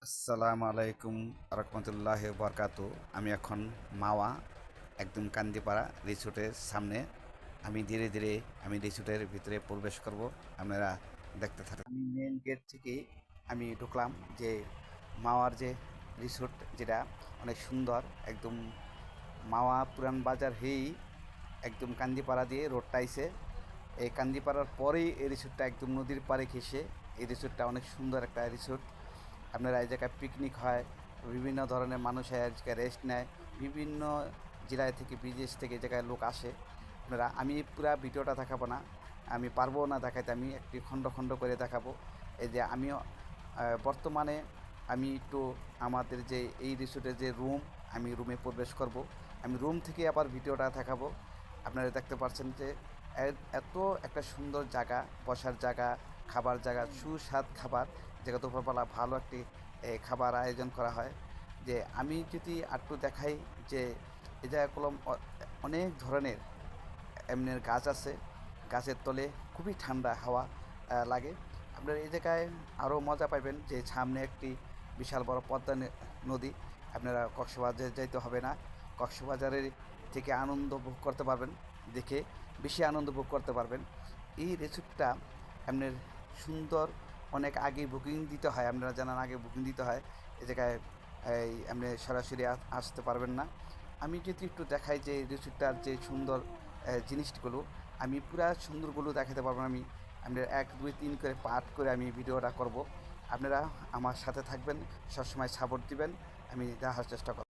আসসালামু আলাইকুম রহমতুল্লাহ বরকাতু। আমি এখন মাওয়া একদম কান্দিপাড়া রিসোর্টের সামনে। আমি ধীরে ধীরে রিসোর্টের ভিতরে প্রবেশ করব। আপনারা দেখতে থাকুন। আমি মেন গেট থেকে আমি ঢুকলাম যে মাওয়ার যে রিসোর্ট, যেটা অনেক সুন্দর। একদম মাওয়া পুরান বাজার হয়েই একদম কান্দিপাড়া দিয়ে রোডটা আইছে। এই কান্দিপাড়ার পরেই এই রিসোর্টটা একদম নদীর পাড়ে ঘেঁষে। এই রিসোর্টটা অনেক সুন্দর একটা রিসোর্ট। আপনারা এই জায়গায় পিকনিক হয়, বিভিন্ন ধরনের মানুষ এই জায়গায় রেস্ট নেয়, বিভিন্ন জেলায় থেকে বিদেশ থেকে এই জায়গায় লোক আসে। আপনারা, আমি পুরা ভিডিওটা দেখাবো না, আমি পারবো না দেখাইতে, আমি একটি খণ্ড খণ্ড করে দেখাবো। এই যে আমিও বর্তমানে আমি একটু আমাদের যে এই রিসোর্টের যে রুম, আমি রুমে প্রবেশ করব। আমি রুম থেকে আবার ভিডিওটা দেখাবো। আপনারা দেখতে পাচ্ছেন যে এত একটা সুন্দর জায়গা, বসার জায়গা, খাবার জায়গা, সুস্বাদ খাবার, জায়গা দুপুরবেলা ভালো একটি খাবার আয়োজন করা হয়। যে আমি যদি একটু দেখাই যে এই জায়গাগুলো অনেক ধরনের এমনি গাছ আছে। গাছের তলে খুবই ঠান্ডা হাওয়া লাগে। আপনারা এই জায়গায় আরও মজা পাইবেন যে সামনে একটি বিশাল বড় পদ্মা নদী। আপনারা কক্সবাজার যাইতে হবে না, কক্সবাজারের থেকে আনন্দ ভোগ করতে পারবেন, দেখে বেশি আনন্দ ভোগ করতে পারবেন। এই রিসোর্টটা আপনার সুন্দর, অনেক আগে বুকিং দিতে হয়, আপনারা জানান আগে বুকিং দিতে হয়। এই জায়গায় এই আপনি সরাসরি আসতে পারবেন না। আমি যদি একটু দেখাই যে রিসোর্টটার যে সুন্দর জিনিসগুলো, আমি পুরা সুন্দরগুলো দেখাতে পারবো না। আমি 1 2 3 করে পার্ট করে আমি ভিডিওটা করব। আপনারা আমার সাথে থাকবেন, সবসময় সাপোর্ট দিবেন, আমি দেখার চেষ্টা করব।